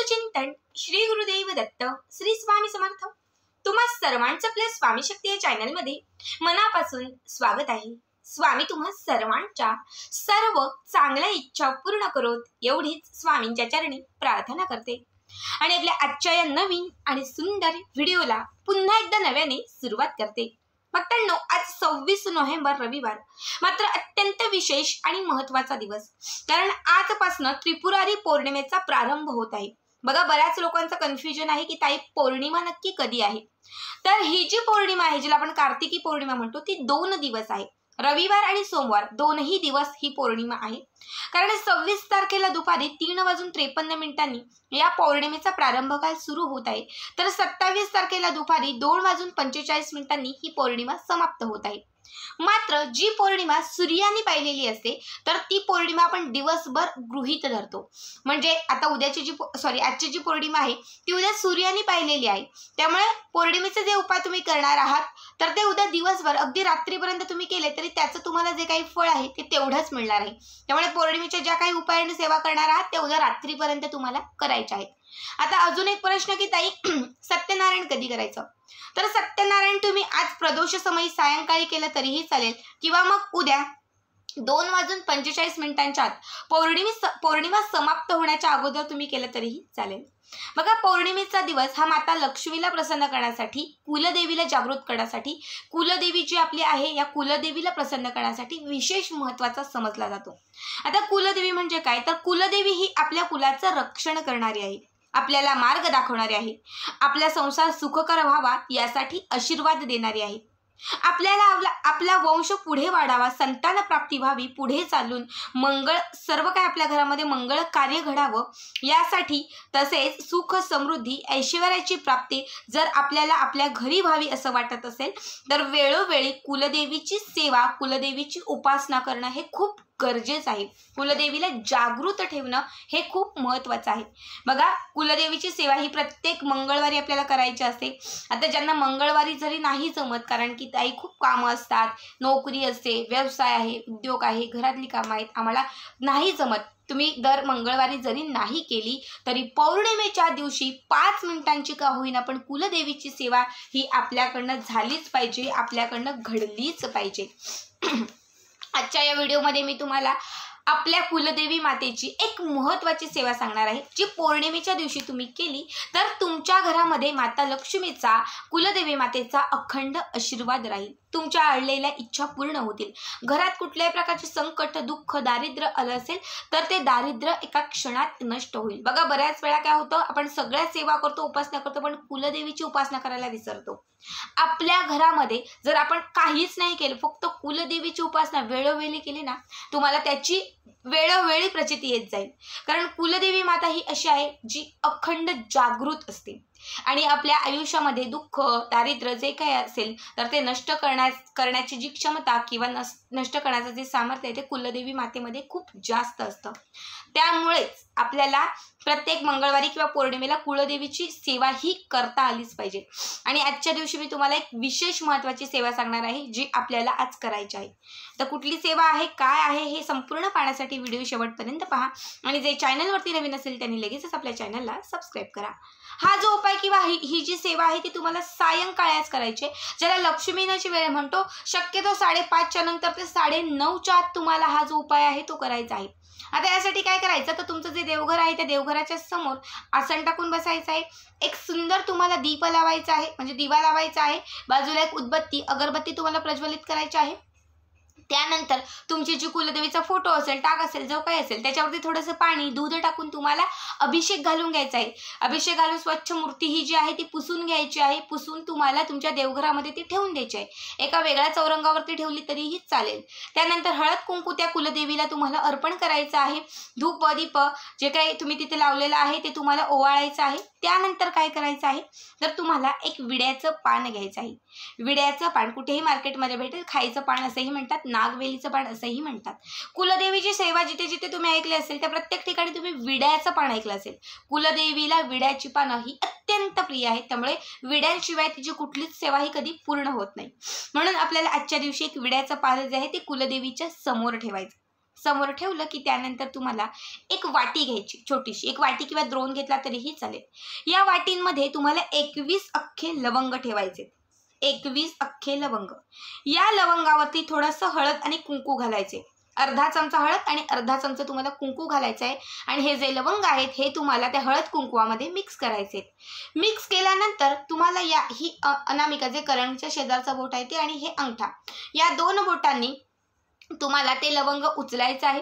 चिंतन श्री गुरुदेव दत्त श्री स्वामी समर्थ। तुम्हा सर्वांचं आपल्या स्वामी शक्ती या चॅनल मध्ये मनापासून स्वागत आहे। स्वामी तुम्हा सर्वांच्या सर्व चांगल्या इच्छा पूर्ण करोत एवढीच स्वामींच्या चरणी प्रार्थना करते आणि आपल्या आजच्या या नवीन आणि सुंदर व्हिडिओला पुन्हा एकदा नव्याने सुरुवात करते। भक्तांनो, आज 26 नोव्हेंबर रविवार, मात्र अत्यंत विशेष आणि महत्त्वाचा दिवस, कारण आजपासून त्रिपुरारी पौर्णिमेचा प्रारंभ होत आहे। बघा, बऱ्याच लोकांचं कन्फ्युजन आहे की ताई पौर्णिमा नक्की कधी आहे। तर ही जी पौर्णिमा आहे, जिला आपण कार्तिकी पौर्णिमा म्हणतो, ती 2 दिवस आहे। रविवार आणि सोमवार दोनही दिवस ही पौर्णिमा आहे। कारण 26 तारखेला दुपारी 3:53 या पौर्णिमेचा प्रारंभ काल सुरू होत आहे, तर 27 तारखेला दुपारी 2:45 ही पौर्णिमा समाप्त होत आहे। मात्र जी पौर्णिमा सूर्याने पाहिलेली असते, तर ती पौर्णिमा आपण दिवसभर गृहीत धरतो। म्हणजे आता आजची जी पौर्णिमा आहे ती उद्या सूर्याने पाहिलेली आहे, त्यामुळे पौर्णिमेचे जे उपाय तुम्ही करणार आहात तर ते उद्या दिवसभर अगदी रात्रीपर्यंत तुम्ही केले तरी त्याचं तुम्हाला जे काही फळ आहे ते तेवढंच मिळणार आहे। त्यामुळे पौर्णिमेच्या ज्या काही उपायांनी सेवा करणार आहात ते उद्या रात्रीपर्यंत तुम्हाला करायचे आहेत। आता अजून एक प्रश्न की ताई सत्यनारायण कधी करायचं? तर सत्यनारायण तुम्ही आज प्रदोष समयी सायंकाळी केलं तरीही चालेल, किंवा मग उद्या 2:45 आत पौर्णिमा समाप्त होण्याच्या अगोदर तुम्ही केलं तरीही चालेल। बघा, पौर्णिमेचा दिवस हा माता लक्ष्मीला प्रसन्न करण्यासाठी, कुलदेवीला जागृत करण्यासाठी, कुलदेवी जी आपली आहे या कुलदेवीला प्रसन्न करण्यासाठी विशेष महत्त्वाचा समजला जातो। आता कुलदेवी म्हणजे काय? तर कुलदेवी ही आपल्या कुलाचं रक्षण करणारी आहे, आपल्याला मार्ग दाखवणारी आहे, आपला संसार सुखकर व्हावा यासाठी आशीर्वाद देणारी आहे, आपल्याला आपला वंश पुढे वाढावा, संतान प्राप्ती व्हावी, पुढे चालून सर्व काही आपल्या घरामध्ये मंगळ कार्य घडावं यासाठी, तसेच सुख समृद्धी ऐश्वर्याची प्राप्ती जर आपल्याला आपल्या घरी व्हावी असं वाटत असेल तर वेळोवेळी कुलदेवीची सेवा, कुलदेवीची उपासना करणं हे खूप गरजेचं आहे। कुलदेवीला जागृत ठेवणं हे खूप महत्त्वाचं आहे। बघा, कुलदेवीची सेवा ही प्रत्येक मंगळवारी आपल्याला करायची असते। आता ज्यांना मंगळवारी जरी नाही जमत, कारण की ताई खूप कामं असतात, नोकरी असते, व्यवसाय आहे, उद्योग आहे, घरातली कामं आहेत, आम्हाला नाही जमत, तुम्ही दर मंगळवारी जरी नाही केली तरी पौर्णिमेच्या दिवशी 5 मिनिटांची का होईना पण कुलदेवीची सेवा ही आपल्याकडनं झालीच पाहिजे, आपल्याकडनं घडलीच पाहिजे। आजच्या या व्हिडिओमध्ये मी तुम्हाला आपल्या कुलदेवी मातेची एक महत्त्वाची सेवा सांगणार आहे, जी पौर्णिमेच्या दिवशी तुम्ही केली तर तुमच्या घरामध्ये माता लक्ष्मीचा, कुलदेवी मातेचा अखंड आशीर्वाद राहील, तुमच्या अडलेल्या इच्छा पूर्ण होतील, घरात कुठल्याही प्रकारचे संकट, दुःख, दारिद्र्य आलं असेल तर ते दारिद्र्य एका क्षणात नष्ट होईल। बघा, बऱ्याच वेळा काय होतं, आपण सगळ्या सेवा करतो, उपासना करतो, पण कुलदेवीची उपासना करायला विसरतो। आपल्या घरामध्ये जर आपण काहीच नाही केलं, फक्त कुलदेवीची उपासना वेळोवेळी केली ना, तुम्हाला त्याची वेळोवेळी प्रचिती येत जाईल। कारण कुलदेवी माता ही अशी आहे जी अखंड जागृत असते आणि आपल्या आयुष्यामध्ये दुःख, दारिद्र्य जे काही असेल तर ते नष्ट करण्याची जी क्षमता किंवा नष्ट करण्याचं जे सामर्थ्य आहे ते कुलदेवी मातेमध्ये खूप जास्त असतं। त्यामुळेच आपल्याला प्रत्येक मंगळवारी किंवा पौर्णिमेला कुलदेवीची सेवा ही करता आलीच पाहिजे। आणि आजच्या दिवशी मी तुम्हाला एक विशेष महत्त्वाची सेवा सांगणार आहे, जी आपल्याला आज करायची आहे। तर कुठली सेवा आहे, काय आहे, हे संपूर्ण पाहण्यासाठी व्हिडिओ शेवटपर्यंत पहा आणि जे चॅनलवरती नवीन असेल त्यांनी लगेचच आपल्या चॅनलला सबस्क्राईब करा। हा जो उपाय किंवा ही जी सेवा आहे ती तुम्हाला सायंकाळच करायची आहे, ज्याला लक्ष्मीनाची वेळ म्हणतो। शक्यतो 5:30च्या नंतर ते 9:30च्या आत तुम्हाला हा जो उपाय आहे तो करायचा आहे। आता यासाठी काय करायचं, तर तुमचं जे देवघर आहे त्या देवघराच्या समोर आसन टाकून बसायचं आहे, एक सुंदर तुम्हाला दीप लावायचा आहे, म्हणजे दिवा लावायचा आहे, बाजूला एक उदबत्ती, अगरबत्ती तुम्हाला प्रज्वलित करायची आहे। त्यानंतर तुमची जी कुलदेवीचा फोटो असेल, टाक असेल, जो काही असेल त्याच्यावरती थोडंसं पाणी, दूध टाकून तुम्हाला अभिषेक घालून घ्यायचा आहे। अभिषेक घालून स्वच्छ मूर्ती ही जी आहे ती पुसून घ्यायची आहे, पुसून तुम्हाला तुमच्या देवघरामध्ये ती ठेवून द्यायची आहे। एका वेगळ्या चौरंगावरती ठेवली तरीही चालेल। त्यानंतर हळद कुंकू त्या कुलदेवीला तुम्हाला अर्पण करायचं आहे, धूप दीप जे काही तुम्ही तिथे लावलेलं आहे ते तुम्हाला ओवाळायचं आहे। त्यानंतर काय करायचं आहे, तर तुम्हाला एक विड्याचं पान घ्यायचं आहे। विड्याचं पान कुठेही मार्केटमध्ये भेटेल, खायचं पान असंही म्हणतात, नागवेलीचं पान असंही म्हणतात। कुलदेवीची सेवा जिथे जिथे तुम्ही ऐकली असेल त्या प्रत्येक ठिकाणी तुम्ही विड्याचं पान ऐकलं असेल। कुलदेवीला विड्याची पानं ही अत्यंत प्रिय आहेत, त्यामुळे विड्यांशिवाय तिची कुठलीच सेवा ही कधी पूर्ण होत नाही। म्हणून आपल्याला आजच्या दिवशी एक विड्याचं पान जे आहे ते कुलदेवीच्या समोर ठेवायचं। समोर ठेवलं की त्यानंतर तुम्हाला एक वाटी घ्यायची, छोटीशी एक वाटी किंवा द्रोण घेतला तरीही चालेल। या वाटींमध्ये तुम्हाला 21 अख्खे लवंग ठेवायचे, 21 अख्खे लवंग। या लवंगावरती थोडंसं हळद आणि कुंकू घालायचे, अर्धा चमचा हळद आणि अर्धा चमचा तुम्हाला कुंकू घालायचं आहे। आणि हे जे लवंग आहेत हे तुम्हाला त्या हळद कुंकवामध्ये मिक्स करायचे। मिक्स केल्यानंतर तुम्हाला ही अनामिका जे करंगच्या शेजारचा बोट आहे ते आणि हे अंगठा, या 2 बोटांनी तुम्हाला ते लवंग उचलायचं आहे।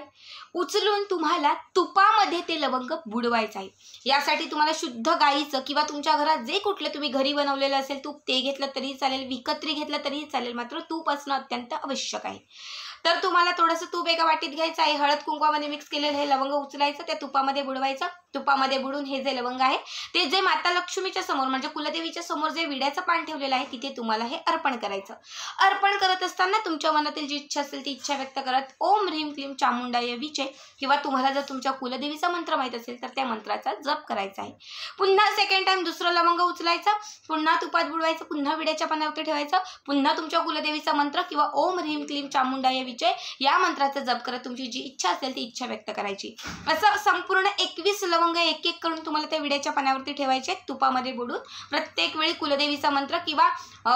उचलून तुम्हाला तुपामध्ये ते लवंग बुडवायचं आहे। यासाठी तुम्हाला शुद्ध गाईचं किंवा तुमच्या घरात जे कुठले तुम्ही घरी बनवलेलं असेल तूप ते घेतलं तरी चालेल, विकत्री घेतलं तरीही चालेल, मात्र तूप असणं अत्यंत आवश्यक आहे। तर तुम्हाला थोडंसं तूप एका वाटीत घ्यायचं आहे, हळद कुंकवामध्ये मिक्स केलेलं हे लवंग उचलायचं, त्या तुपामध्ये बुडवायचं। तुपामध्ये बुडून हे जे लवंग आहे ते जे माता लक्ष्मीच्या समोर म्हणजे कुलदेवीच्या समोर जे विड्याचं पान ठेवलेलं आहे तिथे तुम्हाला हे अर्पण करायचं। अर्पण करत असताना तुमच्या मनातील जी इच्छा असेल ती इच्छा व्यक्त करत ओम ह्रीम क्लीम चामुंडाय विचे किंवा तुम्हाला जर तुमच्या कुलदेवीचा मंत्र माहीत असेल तर त्या मंत्राचा जप करायचा आहे। पुन्हा सेकंड टाइम दुसरं लवंग उचलायचं, पुन्हा तुपात बुडवायचं, पुन्हा विड्याच्या पानावरती ठेवायचं, पुन्हा तुमच्या कुलदेवीचा मंत्र किंवा ओम ह्रीम क्लीम चामुंडाय विचे या मंत्राचा जप करत तुमची जी इच्छा असेल ती इच्छा व्यक्त करायची। असं संपूर्ण 21 लवंग एक एक करून तुम्हाला त्या विड्याच्या पानावरती ठेवायचे, तुपामध्ये बुडून प्रत्येक वेळी कुलदेवीचा मंत्र किंवा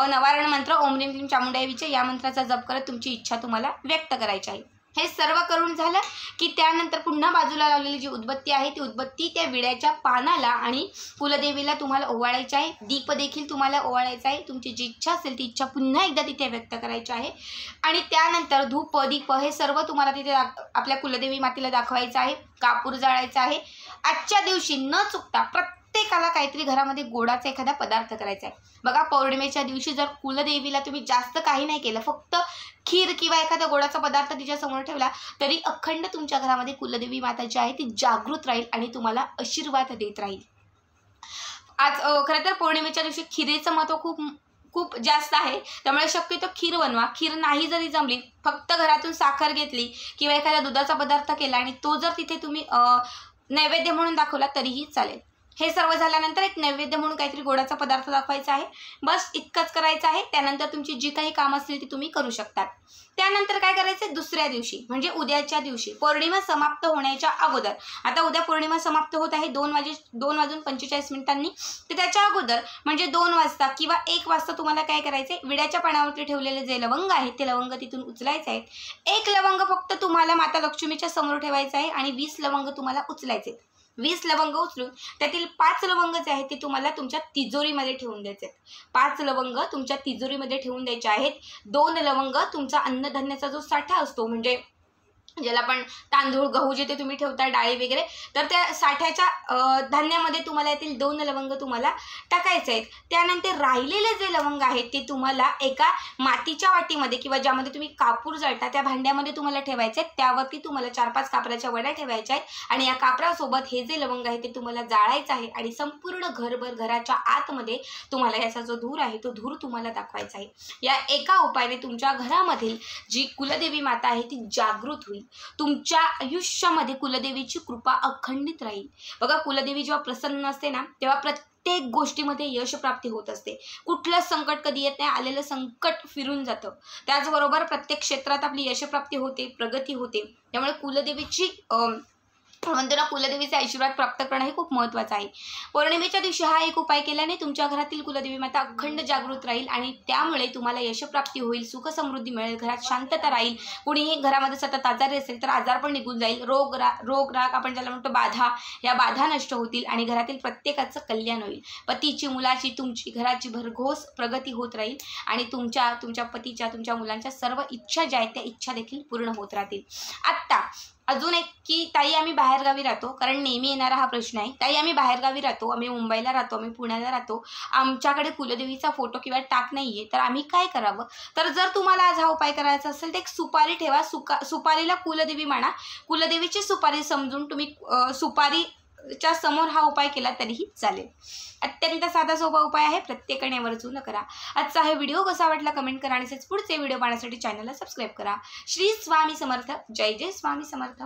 नवारण मंत्र ओम ह्रीम क्लीम चामुंडाय विचे या मंत्राचा जप करत तुमची इच्छा तुम्हाला व्यक्त करायची आहे। हे सर्व करून झालं की त्यानंतर पुन्हा बाजूला लावलेली जी उदबत्ती आहे ती उदबत्ती त्या विड्याच्या पानाला आणि कुलदेवीला तुम्हाला ओवाळायची आहे। दीप देखील तुम्हाला ओवाळायचा आहे। तुमची जी इच्छा असेल ती इच्छा पुन्हा एकदा तिथे व्यक्त करायची आहे आणि त्यानंतर धूप दीप हे सर्व तुम्हाला तिथे आपल्या कुलदेवी मातेला दाखवायचं आहे। कापूर जाळायचा आहे। आजच्या दिवशी न चुकता प्रत्येकाला काहीतरी घरामध्ये गोडाचा एखादा पदार्थ करायचा आहे। बघा, पौर्णिमेच्या दिवशी जर कुलदेवीला तुम्ही जास्त काही नाही केलं, फक्त खीर किंवा एखादा गोडाचा पदार्थ तिच्या समोर ठेवला तरी अखंड तुमच्या घरामध्ये कुलदेवी माता जी आहे ती जागृत राहील आणि तुम्हाला आशीर्वाद देत राहील। आज खरं तर पौर्णिमेच्या दिवशी खिरीचं महत्त्व खूप जास्त आहे, त्यामुळे शक्यतो खीर बनवा। खीर नाही जरी जमली, फक्त घरातून साखर घेतली किंवा एखादा दुधाचा पदार्थ केला आणि तो जर तिथे तुम्ही नैवेद्य म्हणून दाखवला तरीही चालेल। हे सर्व झाल्यानंतर एक नैवेद्य म्हणून काहीतरी गोडाचा पदार्थ दाखवायचा आहे, बस इतकंच करायचं आहे। त्यानंतर तुमची जी काही कामं असतील ती तुम्ही करू शकतात। त्यानंतर काय करायचं, दुसऱ्या दिवशी म्हणजे उद्याच्या दिवशी पौर्णिमा समाप्त होण्याच्या अगोदर, आता उद्या पौर्णिमा समाप्त होत आहे 2:45 तर त्याच्या अगोदर म्हणजे 2 वाजता किंवा 1 वाजता तुम्हाला काय करायचंय, विड्याच्या पानावरती ठेवलेले जे लवंग आहेत ते लवंग तिथून उचलायचे आहेत। 1 लवंग फक्त तुम्हाला माता लक्ष्मीच्या समोर ठेवायचं आहे आणि 20 लवंग तुम्हाला उचलायचे। 20 लवंग उचलून त्यातील 5 लवंग जे आहेत ते तुम्हाला तुमच्या तिजोरीमध्ये ठेवून द्यायचे आहेत। 5 लवंग तुमच्या तिजोरीमध्ये ठेवून द्यायचे आहेत। 2 लवंग तुमचा अन्नधान्याचा जो साठा असतो म्हणजे ज्याला आपण तांदूळ गहू जे ते तुम्ही ठेवता डाळी वगैरे, तर त्या साठ्याच्या धान्यामध्ये तुम्हाला यातील 2 लवंग तुम्हाला टाकायचे आहेत। त्यानंतर राहिलेले जे लवंग आहेत ते तुम्हाला एका मातीच्या वाटीमध्ये किंवा ज्यामध्ये तुम्ही कापूर जळता त्या भांड्यामध्ये तुम्हाला ठेवायचे आहेत। त्यावरती तुम्हाला 4-5 कापराच्या वड्या ठेवायच्या आहेत आणि या कापरासोबत हे जे लवंग आहे ते तुम्हाला जाळायचं आहे आणि संपूर्ण घरभर घराच्या आतमध्ये तुम्हाला याचा जो धूर आहे तो धूर तुम्हाला दाखवायचा आहे। या एका उपायाने तुमच्या घरामधील जी कुलदेवी माता आहे ती जागृत होईल। तुमच्या आयुष्यामध्ये कुलदेवीची कृपा अखंडित राहील। बघा, कुलदेवी जेव्हा प्रसन्न असते ना तेव्हा प्रत्येक गोष्टीमध्ये यश प्राप्ती होत असते। कुठलं संकट कधी येत नाही, आलेलं संकट फिरून जातं। त्याचबरोबर प्रत्येक क्षेत्रात आपली यशप्राप्ती होते, प्रगती होते। त्यामुळे कुलदेवीची म्हणतो ना, कुलदेवीचे आशीर्वाद प्राप्त करणं हे खूप महत्त्वाचं आहे। पौर्णिमेच्या दिवशी हा एक उपाय केल्याने तुमच्या घरातील कुलदेवी माता अखंड जागृत राहील आणि त्यामुळे तुम्हाला यशप्राप्ती होईल, सुख समृद्धी मिळेल, घरात शांतता राहील। कुणीही घरामध्ये सतत आजारी असेल तर आजार पण निघून जाईल। रोग राग आपण ज्याला म्हणतो बाधा, या बाधा नष्ट होतील आणि घरातील प्रत्येकाचं कल्याण होईल। पतीची, मुलाची, तुमची घराची भरघोस प्रगती होत राहील आणि तुमच्या पतीच्या, तुमच्या मुलांच्या सर्व इच्छा ज्या आहेत त्या इच्छा देखील पूर्ण होत राहतील। आत्ता अजून एक की ताई आम्ही बाहेरगावी राहतो, कारण नेहमी येणारा हा प्रश्न आहे, ताई आम्ही बाहेरगावी राहतो, आम्ही मुंबईला राहतो, आम्ही पुण्याला राहतो, आमच्याकडे कुलदेवीचा फोटो किंवा टाक नाही आहे, तर आम्ही काय करावं? तर जर तुम्हाला आज हा उपाय करायचा असेल तर एक सुपारी ठेवा। सुपारीला कुलदेवी माना, कुलदेवीची सुपारी समजून तुम्ही सुपारीच्या समोर हा उपाय केला तरीही चालेल। अत्यंत साधा सोपा उपाय आहे, प्रत्येकाने आवर्जून करा। आजचा हा व्हिडिओ कसा वाटला कमेंट करा आणि पुढचे व्हिडिओ पाहण्यासाठी चॅनलला सबस्क्राईब करा। श्री स्वामी समर्थ, जय जय स्वामी समर्थ।